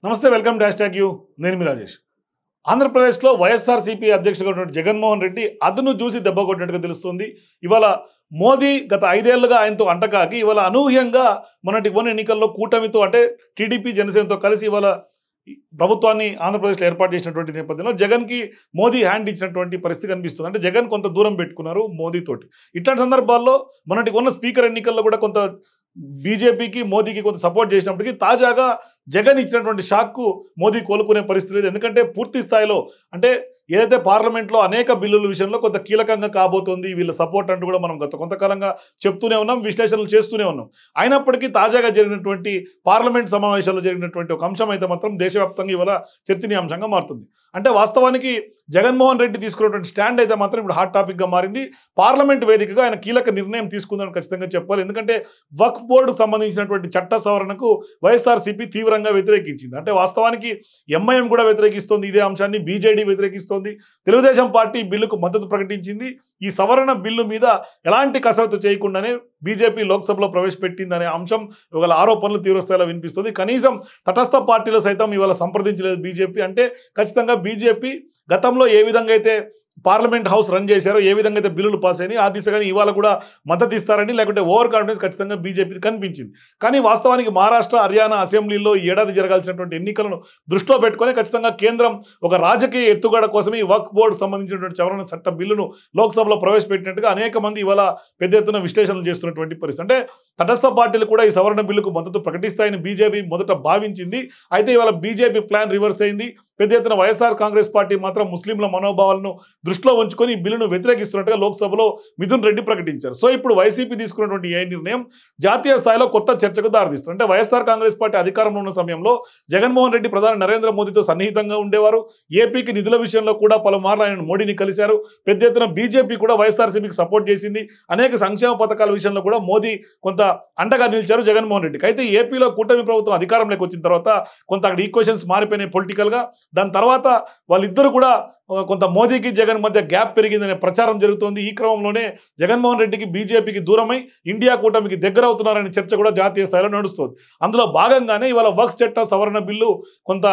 నమస్తే, welcome dash tag you. నేను మీ రాజేష్. ఆంధ్రప్రదేశ్లో వైఎస్ఆర్సీపీ అధ్యక్షుడిగా ఉన్నటువంటి జగన్మోహన్ రెడ్డి అదును చూసి దెబ్బ కొట్టినట్టుగా తెలుస్తుంది. ఇవాళ మోదీ గత 5 ఏళ్లుగా ఆయనతో అంటకాగి ఇవాళ అనూహ్యంగా మొన్నటి ఎన్నికల్లో కూటమితో అంటే టీడీపీ జనసేనతో కలిసి ఇవాళ ప్రభుత్వాన్ని ఆంధ్రప్రదేశ్లో ఏర్పాటు చేసినటువంటి నేపథ్యంలో జగన్కి మోదీ హ్యాండ్ ఇచ్చినటువంటి పరిస్థితి కనిపిస్తుంది. అంటే జగన్ కొంత దూరం పెట్టుకున్నారు మోదీతోటి. ఇట్లాంటి సందర్భాల్లో మొన్నటి స్పీకర్ ఎన్నికల్లో కూడా కొంత బీజేపీకి మోదీకి కొంత సపోర్ట్ చేసినప్పటికీ తాజాగా జగన్ ఇచ్చినటువంటి షాక్కు మోదీ కోలుకునే పరిస్థితి లేదు. ఎందుకంటే పూర్తి స్థాయిలో అంటే ఏదైతే పార్లమెంట్లో అనేక బిల్లుల విషయంలో కొంత కీలకంగా కాబోతోంది వీళ్ళ సపోర్ట్ అంటూ కూడా మనం కొంతకాలంగా చెప్తూనే ఉన్నాం, విశ్లేషణలు చేస్తూనే ఉన్నాం. అయినప్పటికీ తాజాగా జరిగినటువంటి పార్లమెంట్ సమావేశాల్లో జరిగినటువంటి ఒక అంశం అయితే మాత్రం దేశవ్యాప్తంగా ఇవాళ చర్చనీయాంశంగా మారుతుంది. అంటే వాస్తవానికి జగన్మోహన్ రెడ్డి తీసుకున్నటువంటి స్టాండ్ అయితే మాత్రం ఇప్పుడు హాట్ టాపిక్గా మారింది. పార్లమెంట్ వేదికగా ఆయన కీలక నిర్ణయం తీసుకుందని ఖచ్చితంగా చెప్పాలి. ఎందుకంటే వక్ఫ్ బోర్డుకు సంబంధించినటువంటి చట్ట సవరణకు వైఎస్ఆర్సీపీ తీవ్రంగా వ్యతిరేకించింది. అంటే వాస్తవానికి ఎంఐఎం కూడా వ్యతిరేకిస్తోంది ఇదే అంశాన్ని, బీజేడీ వ్యతిరేకిస్తోంది, తెలుగుదేశం పార్టీ బిల్లుకు మద్దతు ప్రకటించింది. ఈ సవరణ బిల్లు మీద ఎలాంటి కసరత్తు చేయకుండానే బీజేపీ లోక్సభలో ప్రవేశపెట్టిందనే అంశం ఇవాళ ఆరోపణలు తీవ్రస్థాయిలో వినిపిస్తుంది. కనీసం తటస్థ పార్టీలు సైతం ఇవాళ సంప్రదించలేదు బీజేపీ. అంటే ఖచ్చితంగా బీజేపీ గతంలో ఏ విధంగా అయితే పార్లమెంట్ హౌస్ రన్ చేశారో, ఏ విధంగా అయితే బిల్లులు పాస్ అయినాయి, ఆ దిశగానే ఇవాళ కూడా మద్దతు ఇస్తారని లేకుంటే ఓవర్ కాన్ఫిడెన్స్ ఖచ్చితంగా బీజేపీ కనిపించింది. కానీ వాస్తవానికి మహారాష్ట్ర, హర్యానా అసెంబ్లీలో ఈ ఏడాది జరగాల్సినటువంటి ఎన్నికలను దృష్టిలో పెట్టుకొని ఖచ్చితంగా కేంద్రం ఒక రాజకీయ ఎత్తుగడ కోసమే ఈ వక్ఫ్ బోర్డు సంబంధించినటువంటి సవరణ చట్ట బిల్లును లోక్సభలో ప్రవేశపెట్టినట్టుగా అనేక మంది ఇవాళ పెద్ద ఎత్తున విశ్లేషణలు చేస్తున్నటువంటి పరిస్థితి. అంటే తటస్థ పార్టీలు కూడా ఈ సవరణ బిల్లుకు మద్దతు ప్రకటిస్తాయని బీజేపీ మొదట భావించింది. అయితే ఇవాళ బీజేపీ ప్లాన్ రివర్స్ అయింది. పెద్ద ఎత్తున వైఎస్ఆర్ కాంగ్రెస్ పార్టీ మాత్రం ముస్లింల మనోభావాలను దృష్టిలో ఉంచుకొని ఈ బిల్లును వ్యతిరేకిస్తున్నట్టుగా లోక్సభలో మిథున్ రెడ్డి ప్రకటించారు. సో ఇప్పుడు వైసీపీ తీసుకున్నటువంటి ఏ నిర్ణయం జాతీయ స్థాయిలో కొత్త చర్చకు దారితీస్తుంది. అంటే వైఎస్ఆర్ కాంగ్రెస్ పార్టీ అధికారంలో ఉన్న సమయంలో జగన్మోహన్ రెడ్డి ప్రధాని నరేంద్ర మోదీతో సన్నిహితంగా ఉండేవారు. ఏపీకి నిధుల విషయంలో కూడా పలుమార్లు ఆయన మోడీని కలిశారు. పెద్ద ఎత్తున బీజేపీ కూడా వైఎస్ఆర్సీపీకి సపోర్ట్ చేసింది. అనేక సంక్షేమ పథకాల విషయంలో కూడా మోదీ కొంత అండగా నిలిచారు జగన్మోహన్ రెడ్డికి. అయితే ఏపీలో కూటమి ప్రభుత్వం అధికారంలోకి వచ్చిన తర్వాత కొంత అక్కడ ఈక్వేషన్స్ మారిపోయినాయి పొలిటికల్గా. దాని తర్వాత వాళ్ళిద్దరు కూడా కొంత మోదీకి జగన్ మధ్య గ్యాప్ పెరిగిందనే ప్రచారం జరుగుతోంది. ఈ క్రమంలోనే జగన్మోహన్ రెడ్డికి బీజేపీకి దూరమై ఇండియా కూటమికి దగ్గర అవుతున్నారనే చర్చ కూడా జాతీయ స్థాయిలో నడుస్తోంది. అందులో భాగంగానే ఇవాళ వక్ఫ్ చట్ట సవరణ బిల్లు కొంత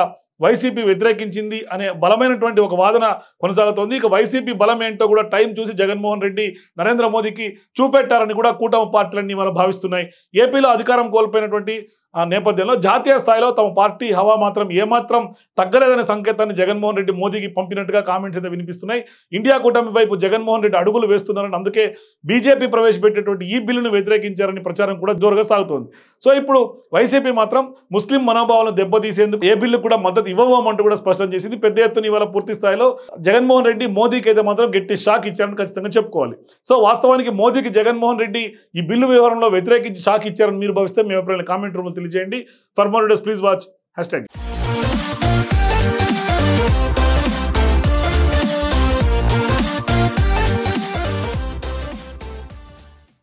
వైసీపీ వ్యతిరేకించింది అనే బలమైనటువంటి ఒక వాదన కొనసాగుతోంది. ఇక వైసీపీ బలం ఏంటో కూడా టైం చూసి జగన్మోహన్ రెడ్డి నరేంద్ర మోదీకి చూపెట్టారని కూడా కూటమి పార్టీలన్నీ మనం భావిస్తున్నాయి. ఏపీలో అధికారం కోల్పోయినటువంటి ఆ నేపథ్యంలో జాతీయ స్థాయిలో తమ పార్టీ హవా మాత్రం ఏమాత్రం తగ్గలేదనే సంకేతాన్ని జగన్మోహన్ రెడ్డి మోదీకి పంపినట్టుగా కామెంట్స్ అయితే వినిపిస్తున్నాయి. ఇండియా కూటమి వైపు జగన్మోహన్ రెడ్డి అడుగులు వేస్తున్నారని, అందుకే బీజేపీ ప్రవేశపెట్టేటువంటి ఈ బిల్లును వ్యతిరేకించారని ప్రచారం కూడా జోరుగా సాగుతోంది. సో ఇప్పుడు వైసీపీ మాత్రం ముస్లిం మనోభావాలను దెబ్బతీసేందుకు ఏ బిల్లు కూడా మద్దతు ఇవ్వమంటూ కూడా స్పష్టం చేసింది. పెద్ద ఎత్తున ఇవాళ పూర్తి స్థాయిలో జగన్మోహన్ రెడ్డి మోదీకి అయితే మాత్రం గట్టి షాక్ ఇచ్చారని ఖచ్చితంగా చెప్పుకోవాలి. సో వాస్తవానికి మోదీకి జగన్మోహన్ రెడ్డి ఈ బిల్లు వ్యవహారంలో వ్యతిరేకించి షాక్ ఇచ్చారని మీరు భావిస్తే మీ అభిప్రాయాన్ని కామెంట్ రూపంలో తెలియజేయండి. For more videos please watch #.